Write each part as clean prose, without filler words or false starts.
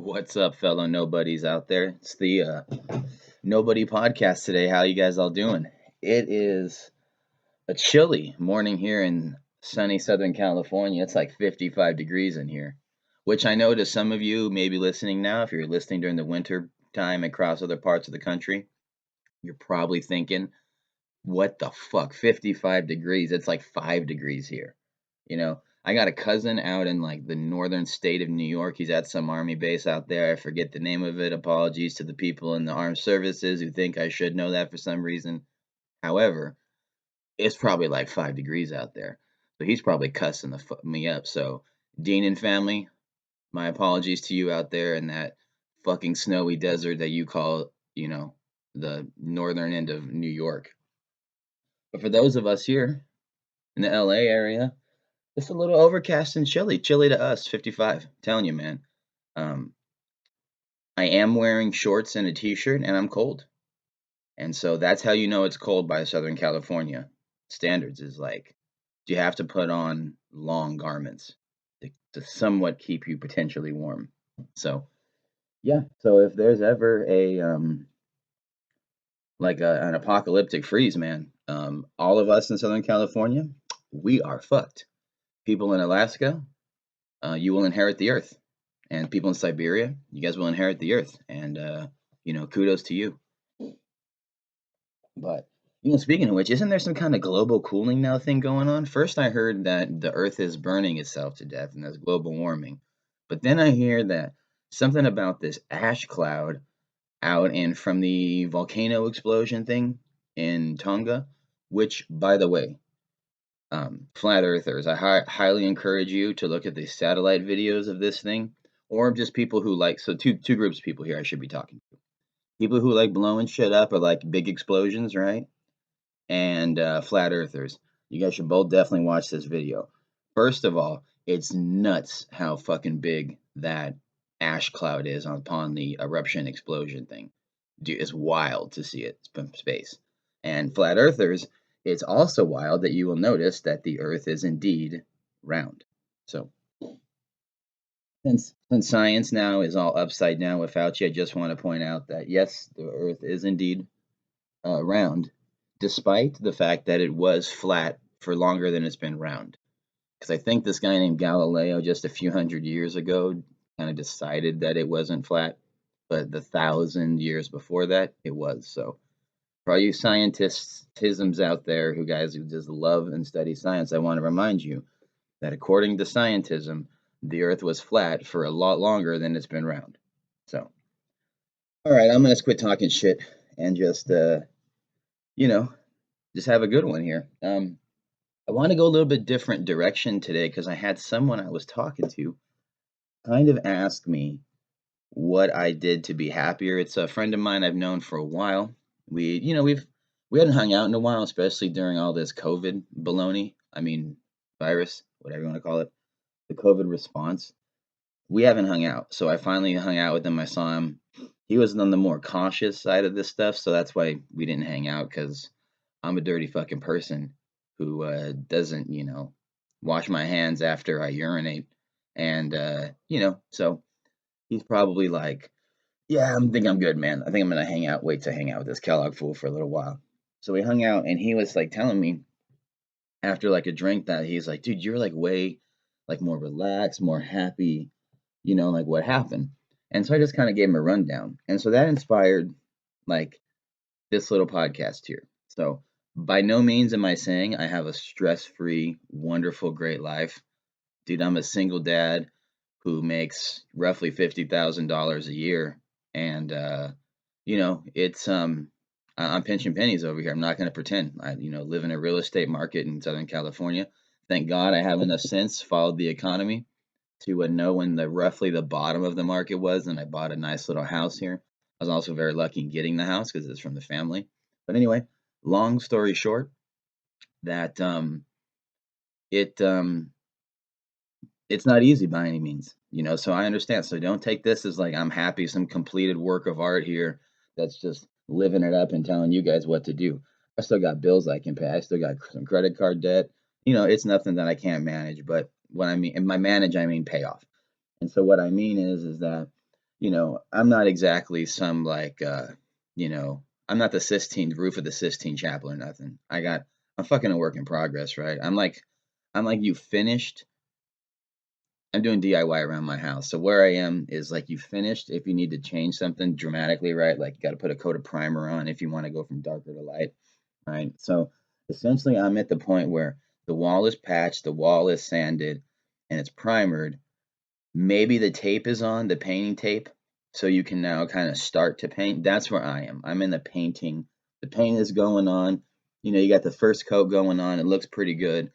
What's up, fellow nobodies out there? It's the Nobody Podcast today. How you guys all doing? It is a chilly morning here in sunny Southern California. It's like 55 degrees in here, which I know to some of you may be listening now. If you're listening during the winter time across other parts of the country, you're probably thinking, what the fuck? 55 degrees. It's like 5 degrees here. I got a cousin out in like the northern state of New York. He's at some army base out there. I forget the name of it. Apologies to the people in the armed services who think I should know that for some reason. However, it's probably like 5 degrees out there. So he's probably cussing me up. So, Dean and family, my apologies to you out there in that fucking snowy desert that you call, the northern end of New York. But for those of us here in the LA area, it's a little overcast and chilly. Chilly to us, 55. Telling you, man. Um, I am wearing shorts and a t-shirt, and I'm cold. And so that's how you know it's cold by Southern California standards. Is like, you have to put on long garments to somewhat keep you potentially warm. So yeah. So if there's ever an apocalyptic freeze, man, all of us in Southern California, we are fucked. People in Alaska, you will inherit the earth. And people in Siberia, you guys will inherit the earth. And, kudos to you. But, speaking of which, isn't there some kind of global cooling now thing going on? First, I heard that the earth is burning itself to death and that's global warming. But then I hear that something about this ash cloud out and from the volcano explosion thing in Tonga, which, by the way, flat earthers, I highly encourage you to look at the satellite videos of this thing, or just people who like, so two groups of people here I should be talking to. People who like blowing shit up or like big explosions, right? And flat earthers. You guys should both definitely watch this video. First of all, it's nuts how fucking big that ash cloud is upon the eruption explosion thing. Dude, it's wild to see it from space. And flat earthers, it's also wild that you will notice that the earth is indeed round. So, since science now is all upside down with Fauci, I just want to point out that yes, the earth is indeed round, despite the fact that it was flat for longer than it's been round. Because I think this guy named Galileo, just a few hundred years ago, kind of decided that it wasn't flat, but the 1,000 years before that, it was. So, for all you scientisms out there who just love and study science, I want to remind you that according to scientism, the Earth was flat for a lot longer than it's been round. So, all right, I'm gonna quit talking shit and just just have a good one here. I want to go a little bit different direction today because I had someone I was talking to kind of ask me what I did to be happier. It's a friend of mine I've known for a while. We hadn't hung out in a while, especially during all this COVID baloney. I mean, virus, whatever you want to call it, the COVID response. We haven't hung out, so I finally hung out with him. I saw him. He was on the more cautious side of this stuff, so that's why we didn't hang out because I'm a dirty fucking person who doesn't, wash my hands after I urinate. And, so he's probably like, yeah, I think I'm good, man. I think I'm going to wait to hang out with this Kellogg fool for a little while. So we hung out and he was like telling me after like a drink that he's like, dude, you're like way like more relaxed, more happy, like what happened? And so I just kind of gave him a rundown. And so that inspired like this little podcast here. So by no means am I saying I have a stress-free, wonderful, great life. Dude, I'm a single dad who makes roughly $50,000 a year. And it's I'm pinching pennies over here. I'm not going to pretend. I live in a real estate market in Southern California. Thank God I have enough sense, followed the economy to know when roughly the bottom of the market was, and I bought a nice little house here. I was also very lucky in getting the house because it's from the family. But anyway, long story short, that it it's not easy by any means, So I understand. So don't take this as like I'm happy, some completed work of art here that's just living it up and telling you guys what to do. I still got bills I can pay. I still got some credit card debt. It's nothing that I can't manage. But what I mean, and by manage, I mean pay off. And so what I mean is that I'm not exactly some like I'm not the Sistine roof of the Sistine Chapel or nothing. I'm fucking a work in progress, right? I'm like you finished. I'm doing DIY around my house. So where I am is like you finished if you need to change something dramatically, right? Like you got to put a coat of primer on if you want to go from darker to light, right? So essentially I'm at the point where the wall is patched, the wall is sanded, and it's primered. Maybe the tape is on, the painting tape, so you can now kind of start to paint. That's where I am. I'm in the painting. The paint is going on. You got the first coat going on. It looks pretty good.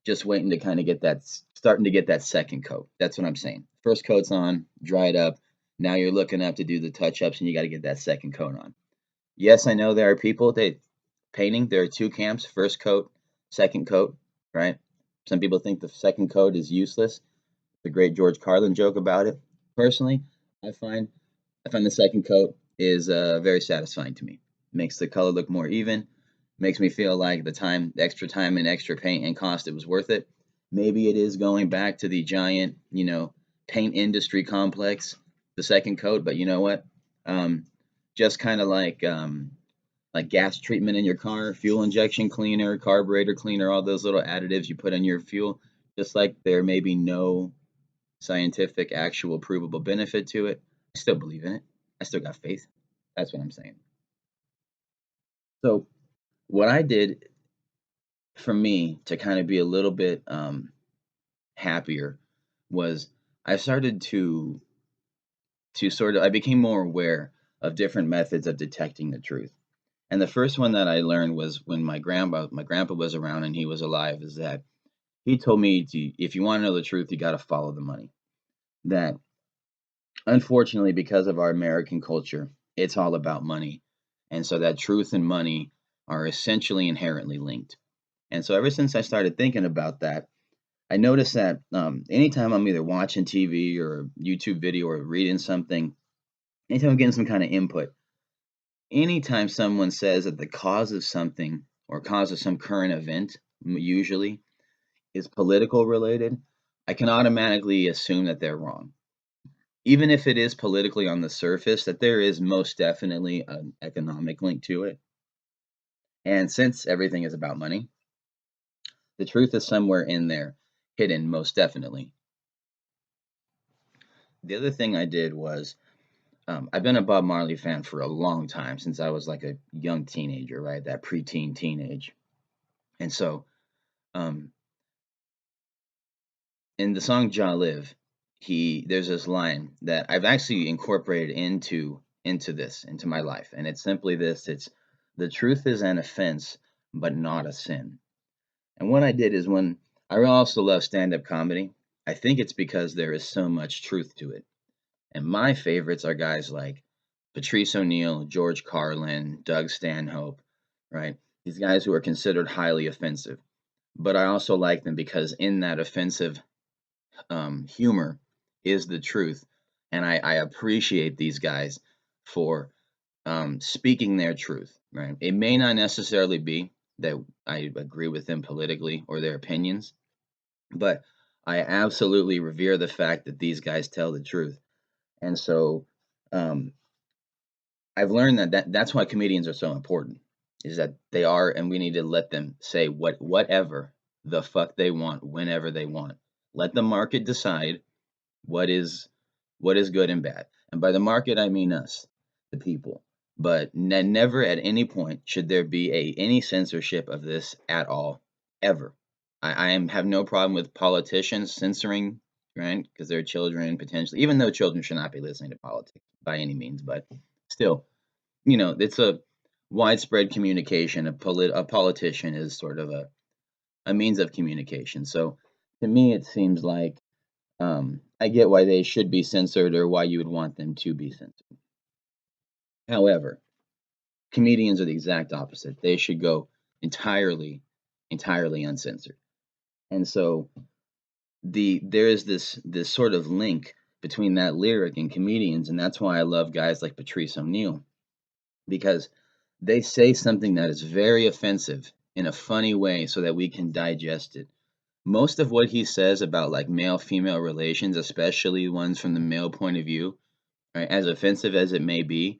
Just waiting to kind of starting to get that second coat. That's what I'm saying. First coat's on, dried up. Now you're looking up to do the touch ups and you got to get that second coat on. Yes, I know there are people that painting, there are two camps, first coat, second coat, right? Some people think the second coat is useless, the great George Carlin joke about it. Personally, I find I find the second coat is very satisfying to me. Makes the color look more even. Makes me feel like the extra time and extra paint and cost, it was worth it. Maybe it is going back to the giant, paint industry complex, the second coat. But you know what? Um, just kind of like gas treatment in your car, fuel injection cleaner, carburetor cleaner, all those little additives you put in your fuel. Just like there may be no scientific, actual, provable benefit to it, I still believe in it. I still got faith. That's what I'm saying. So, what I did for me to kind of be a little bit happier was I started to sort of I became more aware of different methods of detecting the truth. And the first one that I learned was when my grandpa was around and he was alive, is that he told me if you want to know the truth, you got to follow the money. That unfortunately, because of our American culture, it's all about money. And so that truth and money are essentially inherently linked. And so ever since I started thinking about that, I noticed that anytime I'm either watching TV or a YouTube video or reading something, anytime I'm getting some kind of input, anytime someone says that the cause of something or cause of some current event, usually, is political related, I can automatically assume that they're wrong, even if it is politically on the surface, that there is most definitely an economic link to it. And since everything is about money, the truth is somewhere in there, hidden most definitely. The other thing I did was I've been a Bob Marley fan for a long time, since I was like a young teenager, right? That preteen teenage. And so um, in the song "Jah Live," there's this line that I've actually incorporated into my life, and it's simply this: it's the truth is an offense, but not a sin. And what I did is when I also love stand-up comedy, I think it's because there is so much truth to it. And my favorites are guys like Patrice O'Neill, George Carlin, Doug Stanhope, right? These guys who are considered highly offensive. But I also like them because in that offensive humor is the truth. And I appreciate these guys for speaking their truth, right? It may not necessarily be that I agree with them politically or their opinions, but I absolutely revere the fact that these guys tell the truth. And so um, I've learned that's why comedians are so important, is that they are, and we need to let them say whatever the fuck they want whenever they want. Let the market decide what is what is good and bad. And by the market, I mean us, the people. But never at any point should there be any censorship of this at all, ever. Have no problem with politicians censoring, right? Because they're children potentially, even though children should not be listening to politics by any means. But still, it's a widespread communication. A politician is sort of a means of communication. So to me, it seems like I get why they should be censored or why you would want them to be censored. However, comedians are the exact opposite. They should go entirely uncensored. And so there is this sort of link between that lyric and comedians, and that's why I love guys like Patrice O'Neill, because they say something that is very offensive in a funny way so that we can digest it. Most of what he says about like male female relations, especially ones from the male point of view, right, as offensive as it may be,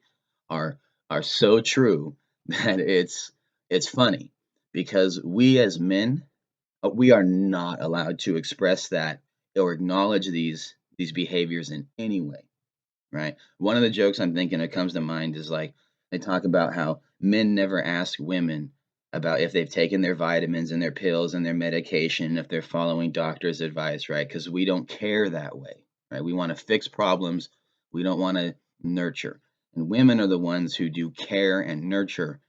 are so true that it's funny because we as men, we are not allowed to express that or acknowledge these behaviors in any way, right? One of the jokes I'm thinking that comes to mind is like they talk about how men never ask women about if they've taken their vitamins and their pills and their medication, if they're following doctor's advice, right? Because we don't care that way, right? We want to fix problems, we don't want to nurture. And women are the ones who do care and nurture,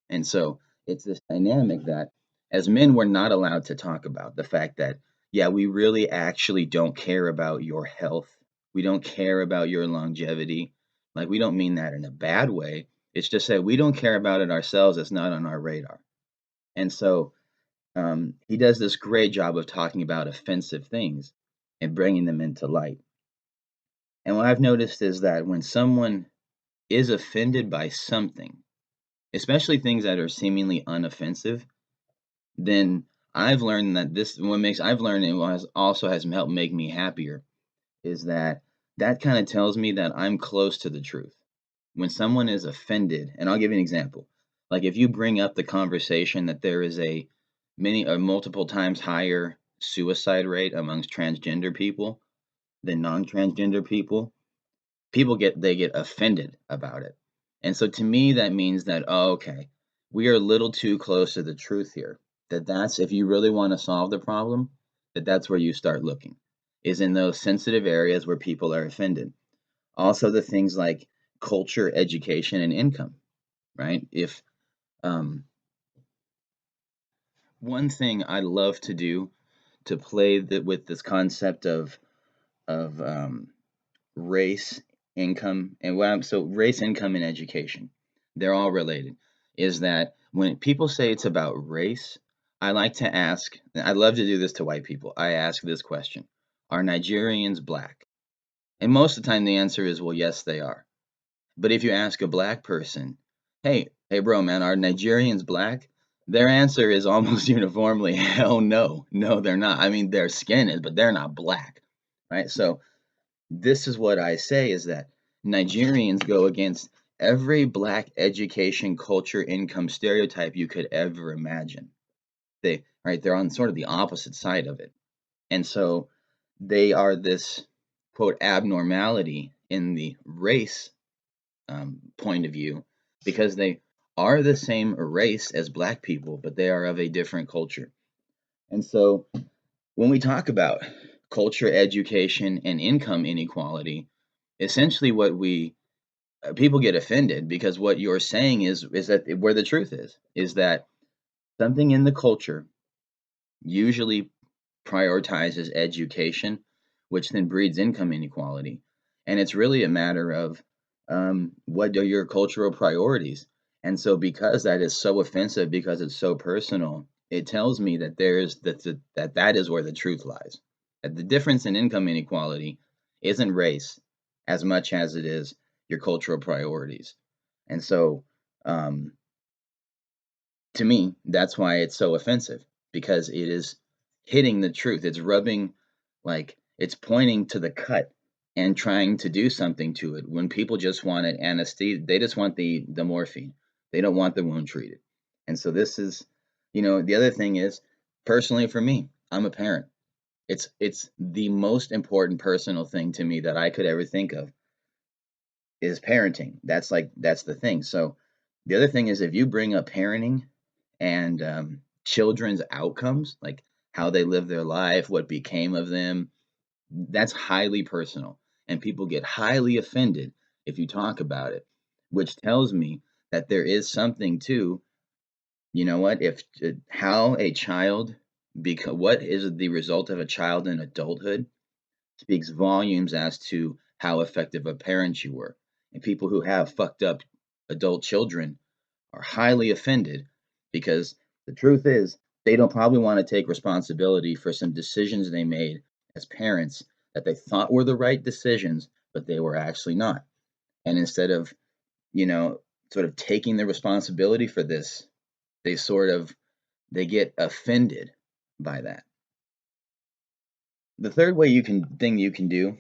and so it's this dynamic that as men, we're not allowed to talk about the fact that, yeah, we really actually don't care about your health. We don't care about your longevity. Like, we don't mean that in a bad way. It's just that we don't care about it ourselves. It's not on our radar. And so he does this great job of talking about offensive things and bringing them into light. And what I've noticed is that when someone is offended by something, especially things that are seemingly unoffensive, then I've learned that this what makes I've learned and what has also has helped make me happier is that that kind of tells me that I'm close to the truth. When someone is offended, and I'll give you an example. Like if you bring up the conversation that there is a multiple times higher suicide rate amongst transgender people than non-transgender people, they get offended about it. And so to me that means that, oh, okay, we are a little too close to the truth here. That's if you really want to solve the problem, that's where you start looking. Is in those sensitive areas where people are offended. Also the things like culture, education and income, right? If um one thing I love to do to play with this concept of race, income, and race, income, and education, they're all related. Is that when people say it's about race, I like to ask, I love to do this to white people. I ask this question: are Nigerians black? And most of the time the answer is, well, yes, they are. But if you ask a black person, hey, bro, man, are Nigerians black? Their answer is almost uniformly, hell no, no, they're not. I mean, their skin is, but they're not black, right? So this is what I say is that Nigerians go against every black education, culture, income stereotype you could ever imagine. They're on sort of the opposite side of it. And so they are this quote abnormality in the race point of view because they are the same race as black people, but they are of a different culture. And so when we talk about culture, education, and income inequality, essentially what we people get offended because what you're saying is that where the truth is that something in the culture usually prioritizes education, which then breeds income inequality. And it's really a matter of what are your cultural priorities? And so, because that is so offensive, because it's so personal, it tells me that that is where the truth lies. That the difference in income inequality isn't race as much as it is your cultural priorities. And so, um, to me, that's why it's so offensive because it is hitting the truth. It's rubbing, like, it's pointing to the cut and trying to do something to it when people just want an anesthesia. They just want the morphine. They don't want the wound treated. And so this is, the other thing is, personally for me, I'm a parent. It's the most important personal thing to me that I could ever think of is parenting. That's the thing. So the other thing is if you bring up parenting and children's outcomes, like how they live their life, what became of them, that's highly personal. And people get highly offended if you talk about it, which tells me that there is something to, what, if how a child, what is the result of a child in adulthood speaks volumes as to how effective a parent you were. And people who have fucked up adult children are highly offended because the truth is they don't probably want to take responsibility for some decisions they made as parents that they thought were the right decisions, but they were actually not. And instead of, you know, sort of taking the responsibility for this, they sort of they get offended by that. The third way you can do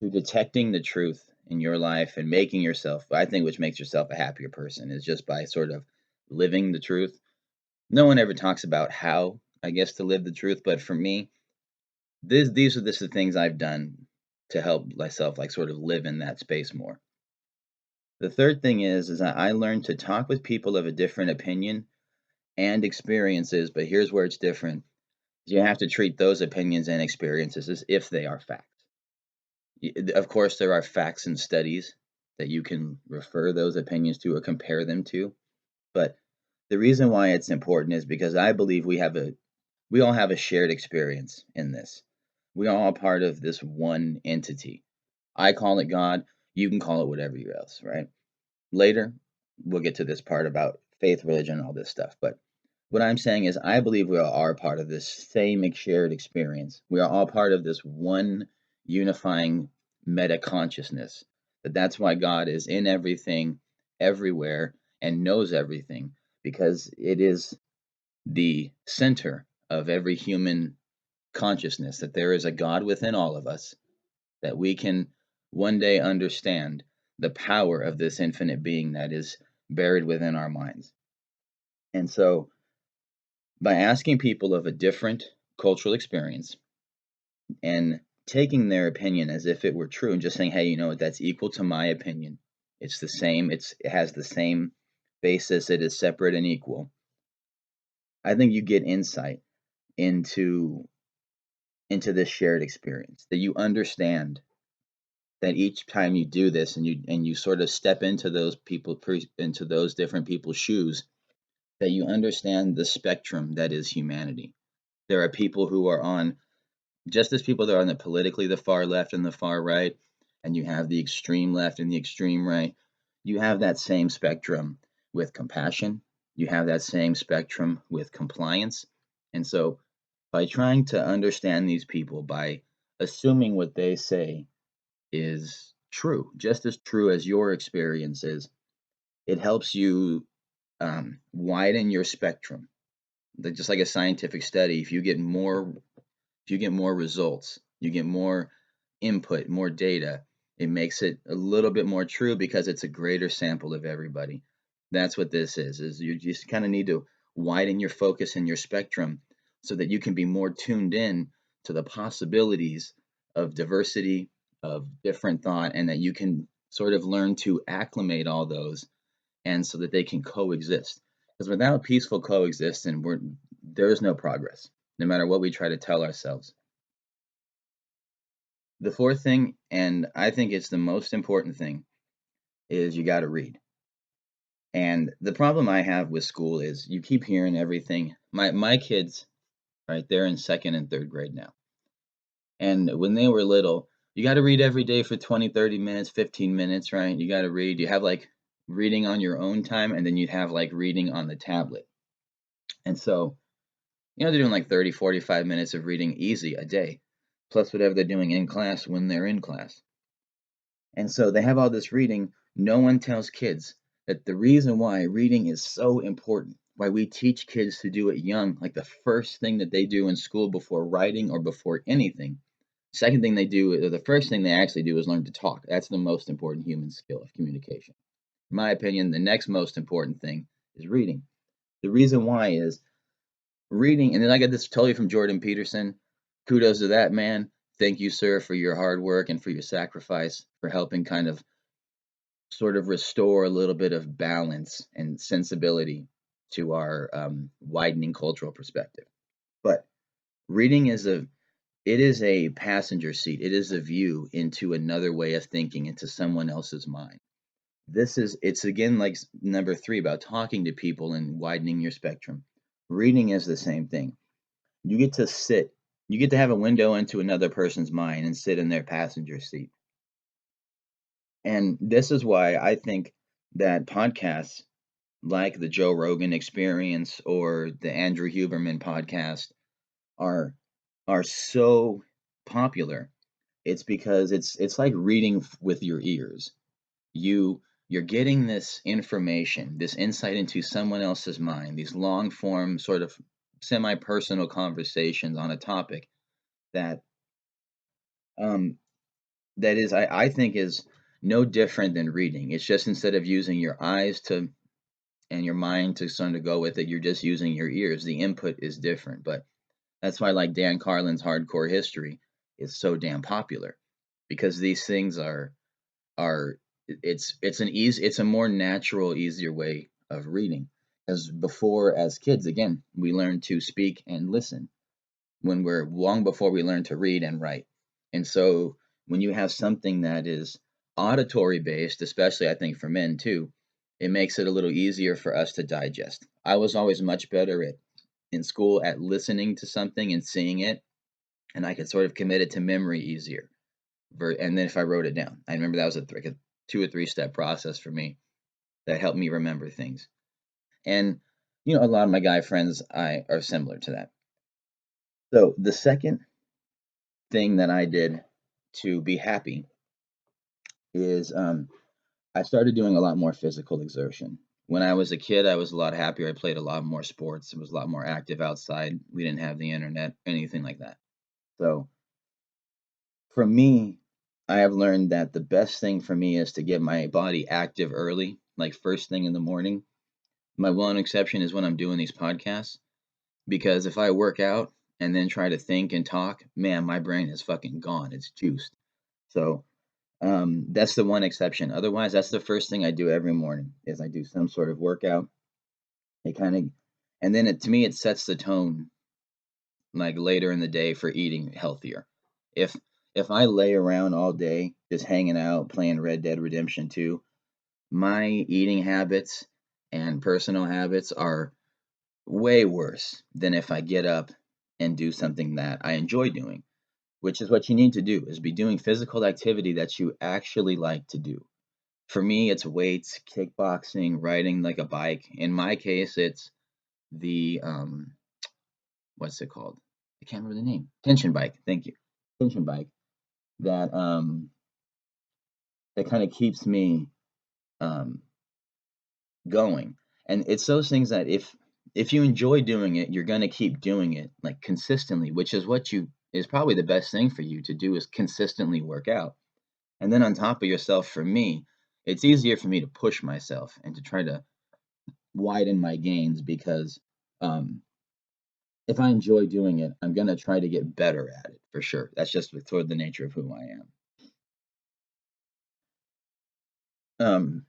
to detecting the truth in your life and making yourself, I think, which makes yourself a happier person is just by sort of living the truth. No one ever talks about how, I guess, to live the truth, but for me, these are just the things I've done to help myself, like, sort of live in that space more. The third thing is that I learned to talk with people of a different opinion and experiences, but here's where it's different. You have to treat those opinions and experiences as if they are facts. Of course, there are facts and studies that you can refer those opinions to or compare them to, but the reason why it's important is because I believe we all have a shared experience in this. We are all part of this one entity. I call it God. You can call it whatever you else, right? Later, we'll get to this part about faith, religion, all this stuff. But what I'm saying is, I believe we all are part of this same shared experience. We are all part of this one unifying meta consciousness. That's why God is in everything, everywhere, and knows everything, because it is the center of every human consciousness that there is a God within all of us, that we can one day understand the power of this infinite being that is buried within our minds. And so, by asking people of a different cultural experience and taking their opinion as if it were true and just saying, hey, you know what, that's equal to my opinion. It's the same, it has the same basis, it is separate and equal. I think you get insight into this shared experience, that you understand that each time you do this and you sort of step into those into those different people's shoes, that you understand the spectrum that is humanity. There are people who are on, just as people that are on the politically the far left and the far right, and you have the extreme left and the extreme right. You have that same spectrum with compassion. You have that same spectrum with compliance. And so, by trying to understand these people, by assuming what they say is true, just as true as your experience is, it helps you widen your spectrum. Just like a scientific study, if you get more results, you get more input, more data, it makes it a little bit more true because it's a greater sample of everybody. That's what this is you just kind of need to widen your focus and your spectrum so that you can be more tuned in to the possibilities of diversity, of different thought, and that you can sort of learn to acclimate all those, and so that they can coexist. Because without peaceful coexistence, there is no progress, no matter what we try to tell ourselves. The fourth thing, and I think it's the most important thing, is you got to read. And the problem I have with school is you keep hearing everything. My kids, right, they're in second and third grade now. And when they were little, you got to read every day for 20, 30 minutes, 15 minutes, right? You got to read. You have like reading on your own time, and then you'd have like reading on the tablet. And so, they're doing like 30, 45 minutes of reading easy a day, plus whatever they're doing in class when they're in class. And so they have all this reading. No one tells kids that the reason why reading is so important, why we teach kids to do it young, like the first thing that they do in school before writing or before anything. Second thing they do, or the first thing they actually do is learn to talk. That's the most important human skill of communication. In my opinion, the next most important thing is reading. The reason why is reading, and then I got this totally from Jordan Peterson. Kudos to that man. Thank you, sir, for your hard work and for your sacrifice, for helping kind of sort of restore a little bit of balance and sensibility to our widening cultural perspective. But reading it is a passenger seat. It is a view into another way of thinking, into someone else's mind. It's again like number three about talking to people and widening your spectrum. Reading is the same thing. You get to sit, you get to have a window into another person's mind and sit in their passenger seat. And this is why I think that podcasts like the Joe Rogan Experience or the Andrew Huberman podcast are so popular. It's because it's like reading with your ears. You're getting this information, this insight into someone else's mind, these long form sort of semi-personal conversations on a topic that um that is I think is no different than reading. It's just instead of using your eyes to and your mind to sort of go with it, you're just using your ears. The input is different, but that's why like Dan Carlin's Hardcore History is so damn popular because these things are it's a more natural, easier way of reading. As before, as kids, again, we learn to speak and listen when we're long before we learn to read and write. And so when you have something that is auditory based, especially I think for men too, it makes it a little easier for us to digest. I was always much better at in school at listening to something and seeing it, and I could sort of commit it to memory easier. And then if I wrote it down, I remember that was like a 2 or 3 step process for me that helped me remember things. And a lot of my guy friends I are similar to that. So the second thing that I did to be happy is I started doing a lot more physical exertion. When I was a kid, I was a lot happier. I played a lot more sports. I was a lot more active outside. We didn't have the internet, anything like that. So for me, I have learned that the best thing for me is to get my body active early, like first thing in the morning. My one exception is when I'm doing these podcasts, because if I work out and then try to think and talk, man, my brain is fucking gone. It's juiced. So that's the one exception. Otherwise, that's the first thing I do every morning is I do some sort of workout. It kind of, and then to me, it sets the tone like later in the day for eating healthier. If if I lay around all day just hanging out playing Red Dead Redemption 2, my eating habits and personal habits are way worse than if I get up and do something that I enjoy doing, which is what you need to do is be doing physical activity that you actually like to do. For me, it's weights, kickboxing, riding like a bike. In my case, it's the what's it called? I can't remember the name. Tension bike. Thank you. Tension bike that that kind of keeps me um going. And it's those things that if you enjoy doing it, you're going to keep doing it like consistently, which is what you is probably the best thing for you to do is consistently work out. And then on top of yourself, for me, it's easier for me to push myself and to try to widen my gains because um, if I enjoy doing it, I'm gonna try to get better at it for sure. That's just toward the nature of who I am. Um,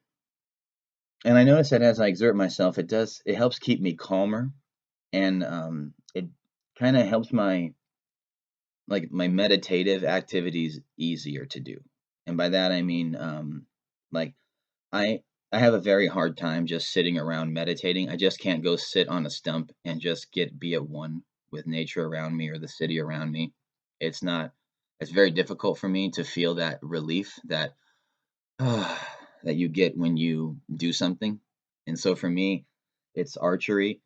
and I notice that as I exert myself, it helps keep me calmer, and it kind of helps my meditative activities easier to do. And by that I mean like I I have a very hard time just sitting around meditating. I just can't go sit on a stump and just be at one with nature around me or the city around me. It's not it's very difficult for me to feel that relief that that you get when you do something. And so for me, it's archery.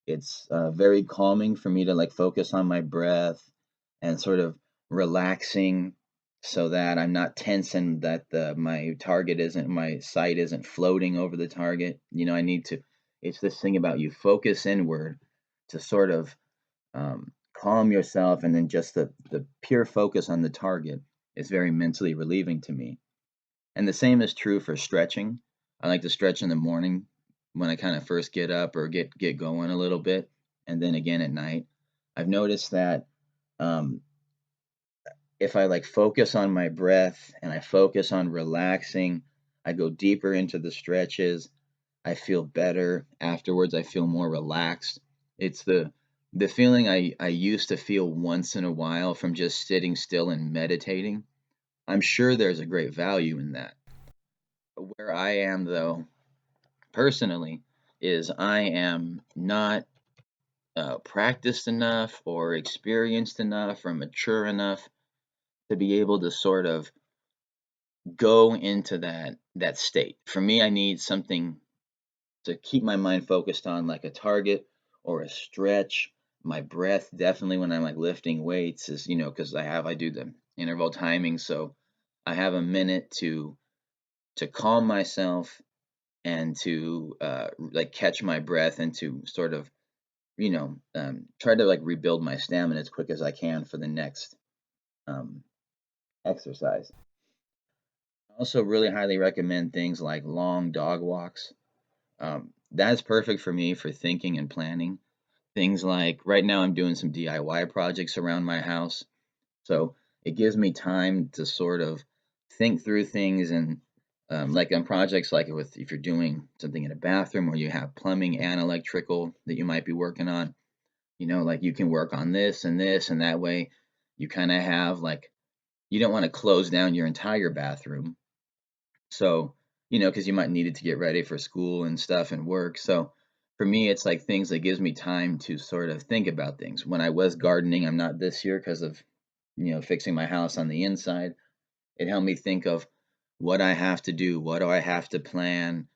It's very calming for me to like focus on my breath and sort of relaxing so that I'm not tense and that my sight isn't floating over the target. I need to it's this thing about you focus inward to sort of calm yourself, and then just the pure focus on the target is very mentally relieving to me. And the same is true for stretching. I like to stretch in the morning when I kind of first get up or get going a little bit, and then again at night. I've noticed that um, if I like focus on my breath and I focus on relaxing, I go deeper into the stretches. I feel better afterwards. I feel more relaxed. It's the feeling I used to feel once in a while from just sitting still and meditating. I'm sure there's a great value in that. Where I am though, personally, is I am not practiced enough or experienced enough or mature enough to be able to sort of go into that state. For me, I need something to keep my mind focused on, like a target or a stretch. My breath, definitely when I'm like lifting weights, is because I do the interval timing, so I have a minute to calm myself and to like catch my breath and to sort of try to like rebuild my stamina as quick as I can for the next um, exercise. Also, really highly recommend things like long dog walks. That's perfect for me for thinking and planning. Things like right now, I'm doing some DIY projects around my house. So it gives me time to sort of think through things and like on projects like with if you're doing something in a bathroom where you have plumbing and electrical that you might be working on, like you can work on this and that way you kind of have like you don't want to close down your entire bathroom. So, because you might need it to get ready for school and stuff and work. So for me, it's like things that gives me time to sort of think about things. When I was gardening, I'm not this year because of, fixing my house on the inside. It helped me think of what I have to do, what do I have to plan,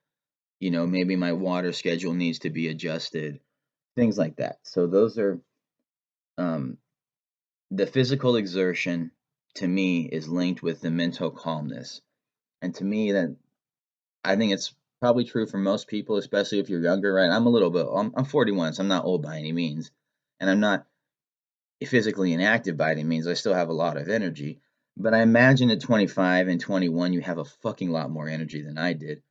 maybe my water schedule needs to be adjusted, things like that. So those are um, the physical exertion to me is linked with the mental calmness. And to me, that I think it's probably true for most people, especially if you're younger, right? I'm 41, so I'm not old by any means. And I'm not physically inactive by any means. I still have a lot of energy. But I imagine at 25 and 21, you have a fucking lot more energy than I do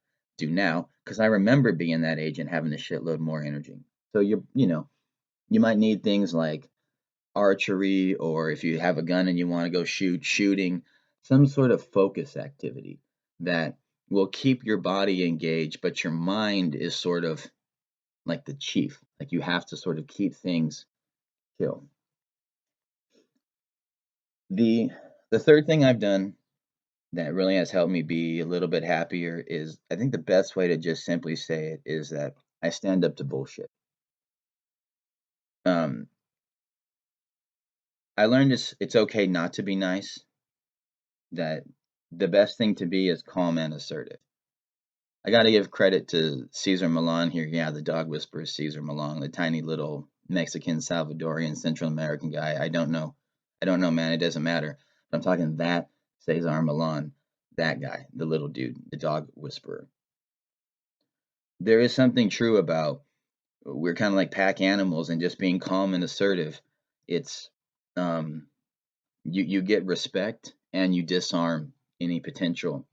now, because I remember being that age and having a shitload more energy. So you might need things like archery, or if you have a gun and you want to go shooting, some sort of focus activity that will keep your body engaged, but your mind is sort of like the chief. Like you have to sort of keep things chill. The the third thing I've done that really has helped me be a little bit happier is I think the best way to just simply say it is that I stand up to bullshit. Um, I learned it's okay not to be nice, that the best thing to be is calm and assertive. I got to give credit to Cesar Millan here. Yeah, the dog whisperer Cesar Millan, the tiny little Mexican, Salvadorian, Central American guy. I don't know. I don't know, man. It doesn't matter. But I'm talking that Cesar Millan, that guy, the little dude, the dog whisperer. There is something true about we're kind of like pack animals and just being calm and assertive. It's um, you get respect and you disarm any potential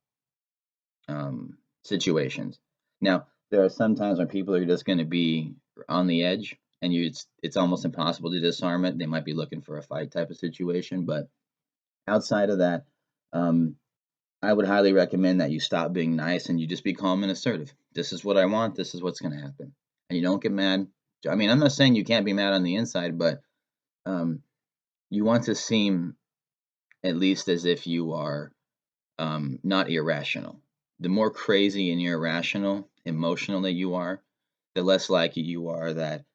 situations. Now, there are some times when people are just going to be on the edge, and it's almost impossible to disarm it. They might be looking for a fight type of situation, but outside of that, um, I would highly recommend that you stop being nice and you just be calm and assertive. This is what I want. This is what's going to happen, and you don't get mad. I mean, I'm not saying you can't be mad on the inside, but um, you want to seem at least as if you are not irrational. The more crazy and irrational, emotional that you are, the less likely you are that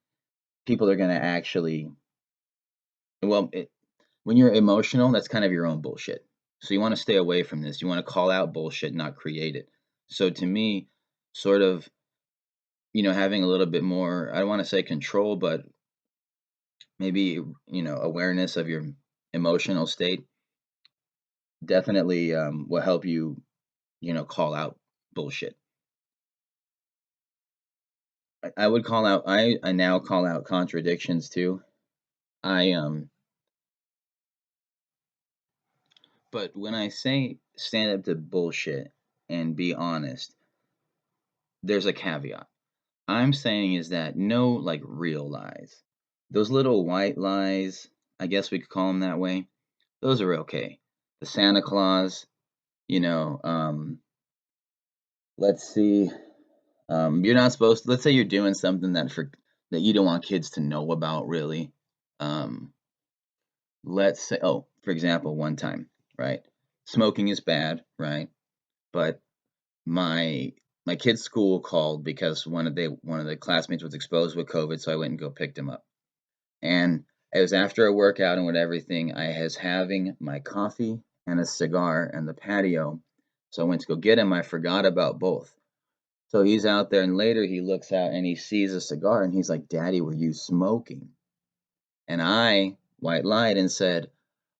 people are going to actually. Well, when you're emotional, that's kind of your own bullshit. So you want to stay away from this. You want to call out bullshit, not create it. So to me, sort of, having a little bit more, I don't want to say control, but maybe, awareness of your emotional state definitely will help you, call out bullshit. I would call out I now call out contradictions too. I but when I say stand up to bullshit and be honest, there's a caveat. I'm saying is that no like real lies. Those little white lies, I guess we could call them that way. Those are okay. The Santa Claus, you know, let's see. You're not supposed to, let's say you're doing something that you don't want kids to know about really. Um, let's say, oh, for example, one time, right? Smoking is bad, right? But my my kid's school called because one of the classmates was exposed with COVID, so I went and go picked him up. And it was after a workout and with everything, I was having my coffee and a cigar in the patio. So I went to go get him. I forgot about both. So he's out there, and later he looks out and he sees a cigar, and he's like, "Daddy, were you smoking?" And I white lied and said,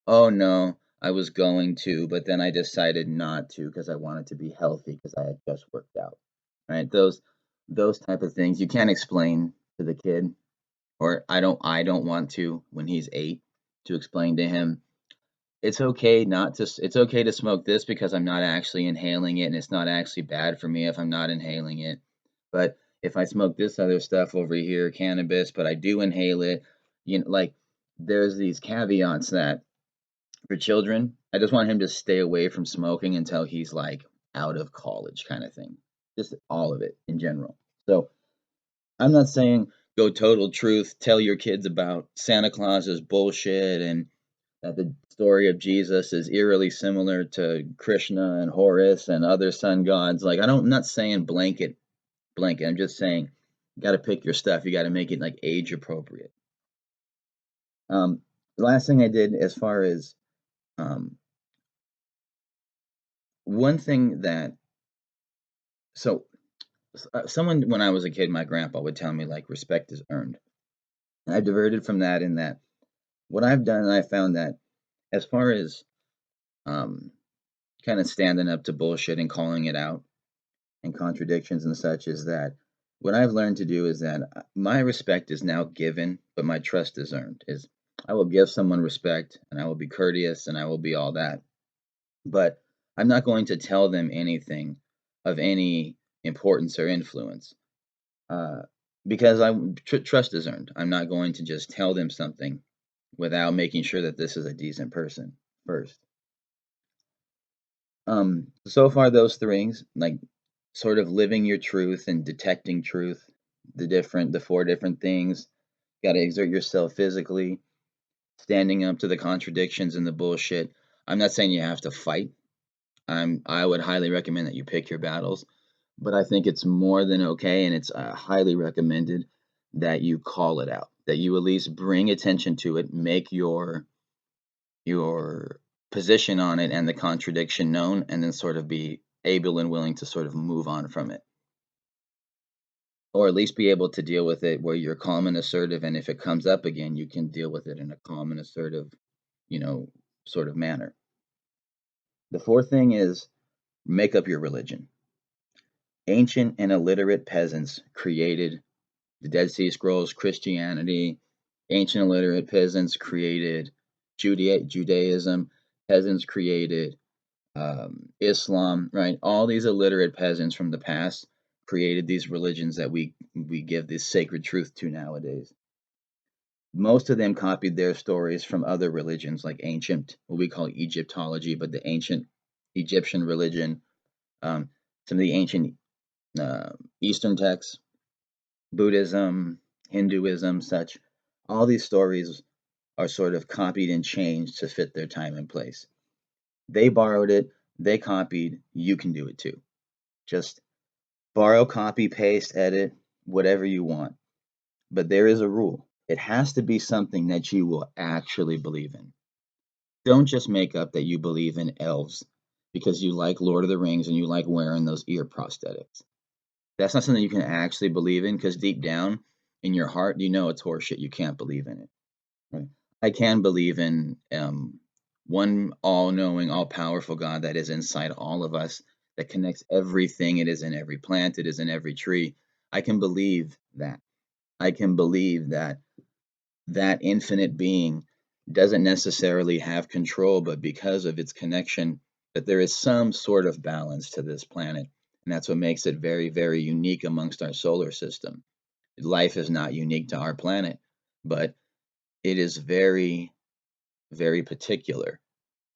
"Oh, no, I was going to, but then I decided not to because I wanted to be healthy because I had just worked out." Right? Those type of things you can't explain to the kid, or I don't want to when he's 8 to explain to him. it's okay to smoke this because I'm not actually inhaling it and it's not actually bad for me if I'm not inhaling it. But if I smoke this other stuff over here, cannabis, but I do inhale it, like there's these caveats that for children, I just want him to stay away from smoking until he's like out of college kind of thing. Just all of it in general. So I'm not saying go total truth, tell your kids about Santa Claus is bullshit and that the story of Jesus is eerily similar to Krishna and Horus and other sun gods. Like I'm not saying blanket. I'm just saying you got to pick your stuff. You got to make it like age appropriate. The last thing I did as far as um, one thing that so someone when I was a kid, my grandpa would tell me like respect is earned. And I diverted from that in that what I've done, I found that as far as um, kind of standing up to bullshit and calling it out and contradictions and such, is that what I've learned to do is that my respect is now given, but my trust is earned. Is I will give someone respect and I will be courteous and I will be all that, but I'm not going to tell them anything of any importance or influence. uh, because trust is earned. I'm not going to just tell them something without making sure that this is a decent person first. So far those things, like sort of living your truth and detecting truth, the four different things. Got to exert yourself physically, standing up to the contradictions and the bullshit. I'm not saying you have to fight. I would highly recommend that you pick your battles, but I think it's more than okay, and it's highly recommended that you call it out, that you at least bring attention to it, make your position on it and the contradiction known, and then sort of be able and willing to sort of move on from it, or at least be able to deal with it where you're calm and assertive, and if it comes up again, you can deal with it in a calm and assertive, you know, sort of manner. The fourth thing is make up your religion. Ancient and illiterate peasants created the Dead Sea Scrolls, Christianity. Ancient illiterate peasants created Judaism. Peasants created Islam, right? All these illiterate peasants from the past created these religions that we give this sacred truth to nowadays. Most of them copied their stories from other religions, like ancient, what we call Egyptology, but the ancient Egyptian religion, some of the ancient Eastern texts, Buddhism, Hinduism, such. All these stories are sort of copied and changed to fit their time and place. They borrowed it, they copied, you can do it too. Just borrow, copy, paste, edit, whatever you want. But there is a rule. It has to be something that you will actually believe in. Don't just make up that you believe in elves because you like Lord of the Rings and you like wearing those ear prosthetics. That's not something you can actually believe in because deep down in your heart, you know it's horseshit. You can't believe in it. Right? I can believe in one all knowing, all powerful God that is inside all of us, that connects everything. It is in every plant, it is in every tree. I can believe that. I can believe that that infinite being doesn't necessarily have control, but because of its connection, that there is some sort of balance to this planet. And that's what makes it very, very unique amongst our solar system. Life is not unique to our planet, but it is very, very particular.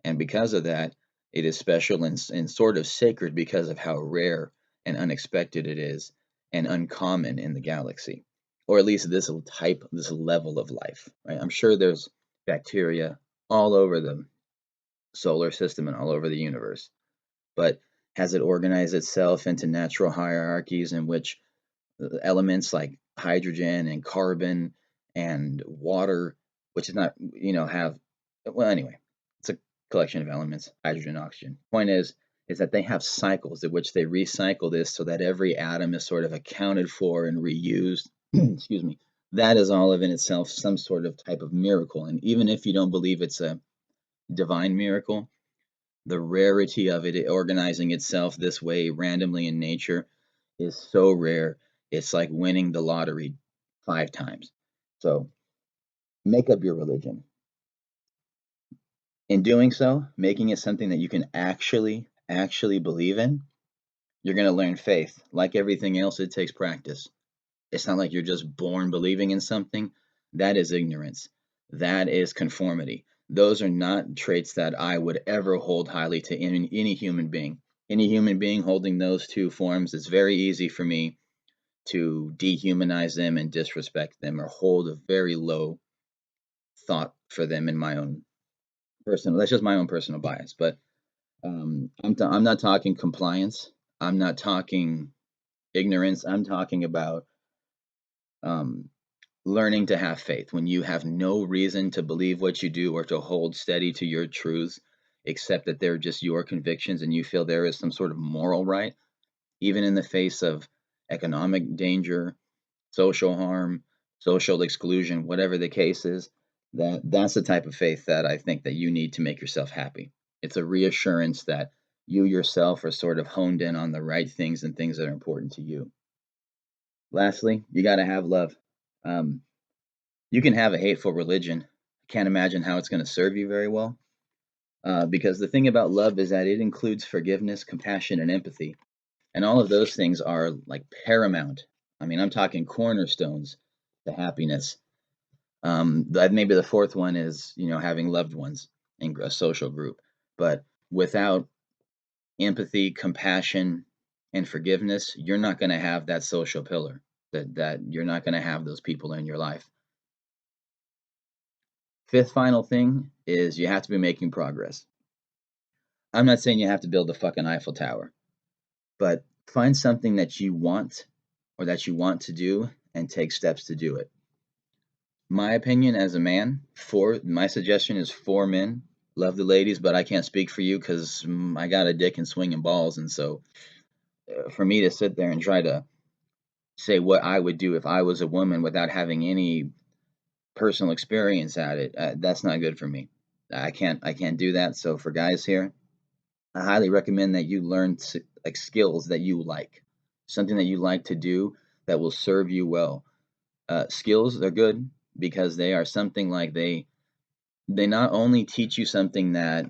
And because of that, it is special and sort of sacred because of how rare and unexpected it is and uncommon in the galaxy, or at least this level of life. Right? I'm sure there's bacteria all over the solar system and all over the universe, but has it organized itself into natural hierarchies in which elements like hydrogen and carbon and water, which is not, have, well, anyway, it's a collection of elements, hydrogen, oxygen. Point is that they have cycles in which they recycle this so that every atom is sort of accounted for and reused. Excuse me. That is all of in itself some sort of type of miracle. And even if you don't believe it's a divine miracle, the rarity of it organizing itself this way randomly in nature is so rare. It's like winning the lottery 5 times. So make up your religion. In doing so, making it something that you can actually believe in, you're going to learn faith. Like everything else, it takes practice. It's not like you're just born believing in something. That is ignorance. That is conformity. Those are not traits that I would ever hold highly to any human being. Any human being holding those two forms, it's very easy for me to dehumanize them and disrespect them or hold a very low thought for them in my own personal. That's just my own personal bias. But I'm not talking compliance. I'm not talking ignorance. I'm talking about um, learning to have faith when you have no reason to believe what you do or to hold steady to your truths, except that they're just your convictions and you feel there is some sort of moral right, even in the face of economic danger, social harm, social exclusion, whatever the case is. That's the type of faith that I think that you need to make yourself happy. It's a reassurance that you yourself are sort of honed in on the right things and things that are important to you. Lastly, you got to have love. Um, you can have a hateful religion. I can't imagine how it's going to serve you very well. Because the thing about love is that it includes forgiveness, compassion, and empathy. And all of those things are like paramount. I mean, I'm talking cornerstones to happiness. That maybe the fourth one is, having loved ones in a social group. But without empathy, compassion, and forgiveness, you're not going to have that social pillar. That you're not going to have those people in your life. Fifth final thing is you have to be making progress. I'm not saying you have to build the fucking Eiffel Tower, but find something that you want or that you want to do and take steps to do it. My opinion as a man, my suggestion is for men. Love the ladies, but I can't speak for you because I got a dick and swinging balls, and so for me to sit there and try to say what I would do if I was a woman without having any personal experience at it, that's not good for me. I can't do that. So for guys here, I highly recommend that you learn like skills that you like, something that you like to do that will serve you well. Skills are good because they are something like they not only teach you something that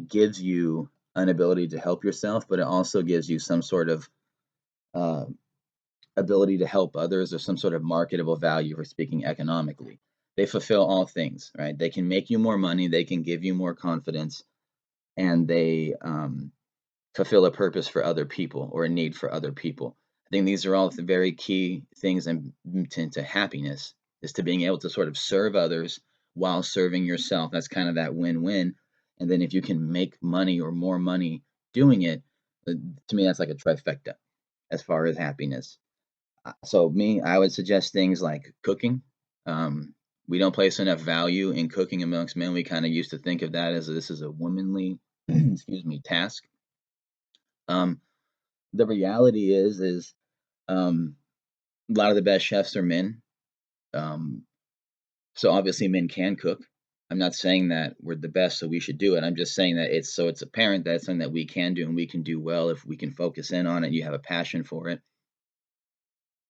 gives you an ability to help yourself, but it also gives you some sort of uh, ability to help others or some sort of marketable value for speaking economically. They fulfill all things, right? They can make you more money, they can give you more confidence, and they fulfill a purpose for other people or a need for other people. I think these are all the very key things to happiness is to being able to sort of serve others while serving yourself. That's kind of that win-win. And then if you can make money or more money doing it, to me that's like a trifecta as far as happiness. So me, I would suggest things like cooking. We don't place enough value in cooking amongst men. We kind of used to think of that as this is a womanly, excuse me, task. Um, the reality is um, a lot of the best chefs are men. Um, so obviously men can cook. I'm not saying that we're the best, so we should do it. I'm just saying that it's apparent that it's something that we can do and we can do well if we can focus in on it. You have a passion for it.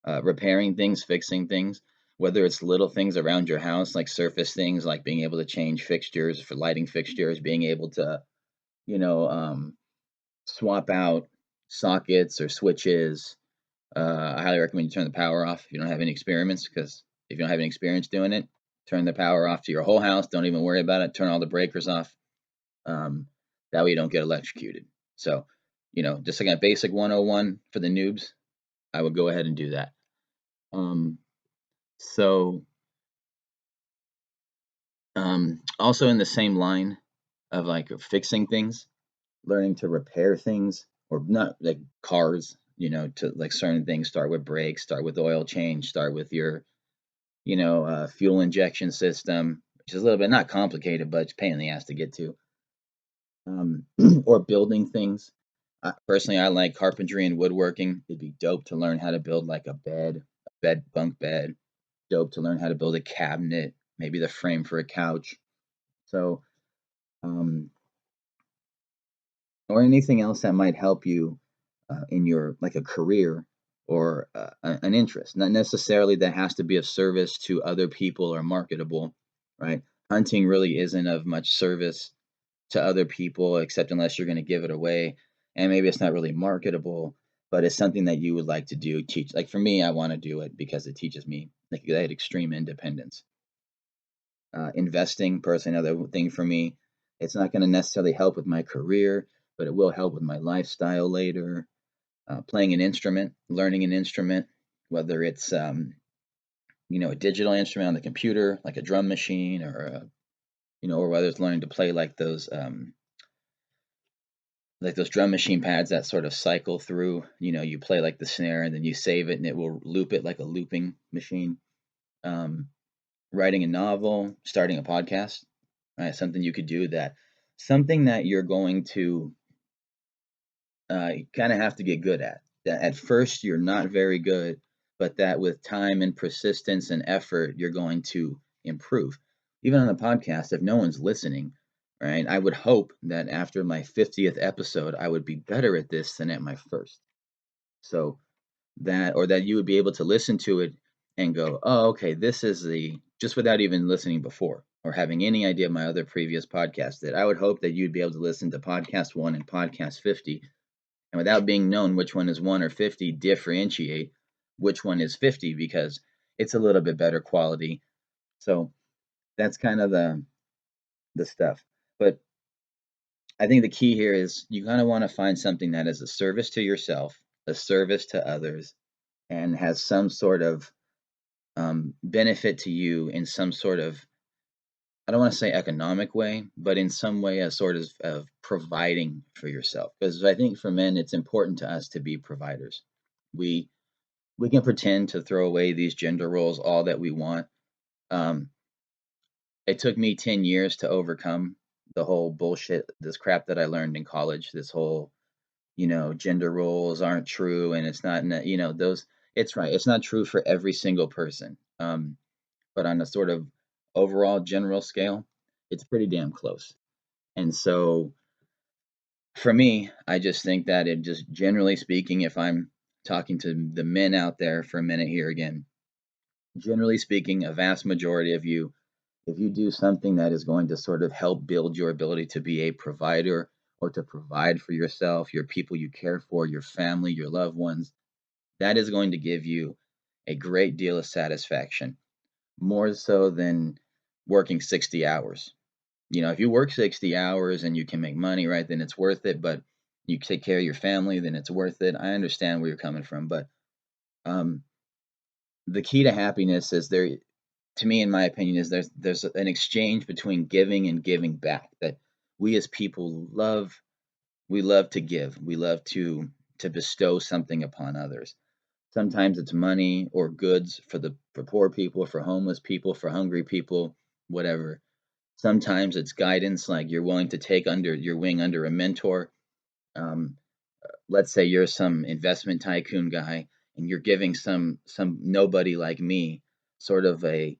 Repairing things, fixing things, whether it's little things around your house, like surface things, like being able to change fixtures for lighting fixtures, being able to, you know, um, swap out sockets or switches. I highly recommend you turn the power off if you don't have any experiments, because if you don't have any experience doing it, turn the power off to your whole house. Don't even worry about it. Turn all the breakers off. Um, that way you don't get electrocuted. So, just like a basic 101 for the noobs, I would go ahead and do that. Um, so, also in the same line of like fixing things, learning to repair things, or not like cars, to like certain things start with brakes, start with oil change, start with your, fuel injection system, which is a little bit not complicated, but it's a pain in the ass to get to. Um, or building things. Personally, I like carpentry and woodworking. It'd be dope to learn how to build like bunk bed. Dope to learn how to build a cabinet, maybe the frame for a couch. So, um, or anything else that might help you in your like a career or an interest. Not necessarily that has to be of service to other people or marketable, right? Hunting really isn't of much service to other people, except unless you're going to give it away. And maybe it's not really marketable, but it's something that you would like to do. Teach, like for me, I want to do it because it teaches me like that extreme independence. Investing, personally, another thing for me. It's not going to necessarily help with my career, but it will help with my lifestyle later. Playing an instrument, learning an instrument, whether it's a digital instrument on the computer, like a drum machine, or whether it's learning to play like those drum machine pads that sort of cycle through. You play like the snare and then you save it and it will loop it like a looping machine. Um, Writing a novel, starting a podcast, right? Something you could do something that you're going to kind of have to get good at. That at first you're not very good, but that with time and persistence and effort, you're going to improve. Even on a podcast, if no one's listening, right? I would hope that after my 50th episode, I would be better at this than at my first. So that you would be able to listen to it and go, oh, okay, this is just without even listening before or having any idea of my other previous podcasts, that I would hope that you'd be able to listen to podcast 1 and podcast 50 and without being known which one is 1 or 50, differentiate which one is 50 because it's a little bit better quality. So that's kind of the stuff. But I think the key here is you kind of want to find something that is a service to yourself, a service to others, and has some sort of benefit to you in some sort of, I don't want to say economic way, but in some way a sort of providing for yourself. Because I think for men, it's important to us to be providers. We we can pretend to throw away these gender roles all that we want. Um, it took me 10 years to overcome the whole bullshit, this crap that I learned in college, this whole, gender roles aren't true. And it's not, it's right. It's not true for every single person. But on a sort of overall general scale, it's pretty damn close. And so for me, I just think that it just generally speaking, if I'm talking to the men out there for a minute here again, generally speaking, a vast majority of you, if you do something that is going to sort of help build your ability to be a provider or to provide for yourself, your people you care for, your family, your loved ones, that is going to give you a great deal of satisfaction, more so than working 60 hours. If you work 60 hours and you can make money, right, then it's worth it. But you take care of your family, then it's worth it. I understand where you're coming from. But um, the key to happiness is there, to me, in my opinion, is there's an exchange between giving and giving back that we as people love. We love to give. We love to bestow something upon others. Sometimes it's money or goods for poor people, for homeless people, for hungry people, whatever. Sometimes it's guidance, like you're willing to take under your wing under a mentor. Um, let's say you're some investment tycoon guy and you're giving some nobody like me sort of a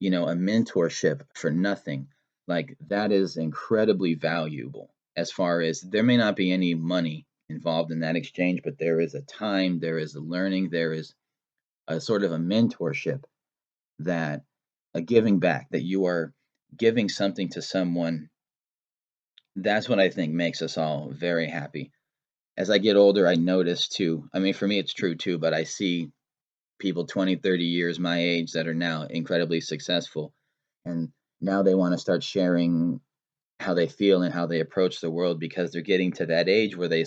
mentorship for nothing. Like that is incredibly valuable. As far as there may not be any money involved in that exchange, but there is a time, there is a learning, there is a sort of a mentorship, that a giving back, that you are giving something to someone. That's what I think makes us all very happy. As I get older, I notice too. I mean, for me, it's true too, but I see people 20, 30 years my age that are now incredibly successful. And now they want to start sharing how they feel and how they approach the world because they're getting to that age where they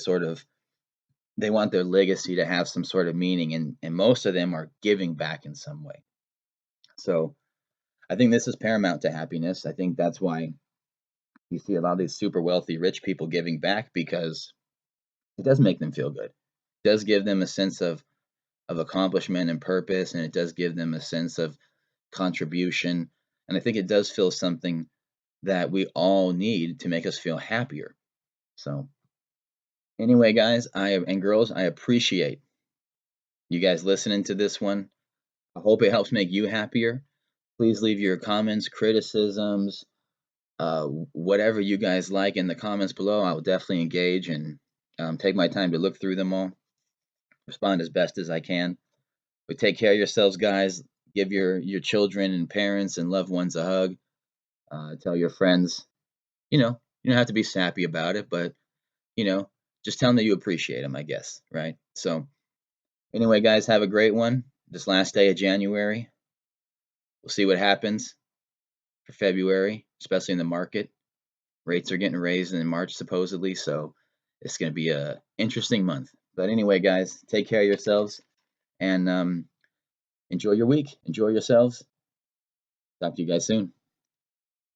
want their legacy to have some sort of meaning. And most of them are giving back in some way. So I think this is paramount to happiness. I think that's why you see a lot of these super wealthy, rich people giving back, because it does make them feel good. It does give them a sense of accomplishment and purpose, and it does give them a sense of contribution. And I think it does feel something that we all need to make us feel happier. So anyway, guys, and girls, I appreciate you guys listening to this one. I hope it helps make you happier. Please leave your comments, criticisms, whatever you guys like in the comments below. I will definitely engage and take my time to look through them all, respond as best as I can. But take care of yourselves, guys. Give your children and parents and loved ones a hug. Tell your friends, You don't have to be sappy about it, but you know, just tell them that you appreciate them, I guess, right? So anyway, guys, have a great one. This last day of January, we'll see what happens for February, especially in the market. Rates are getting raised in March supposedly, so it's going to be a interesting month. But anyway, guys, take care of yourselves and enjoy your week. Enjoy yourselves. Talk to you guys soon.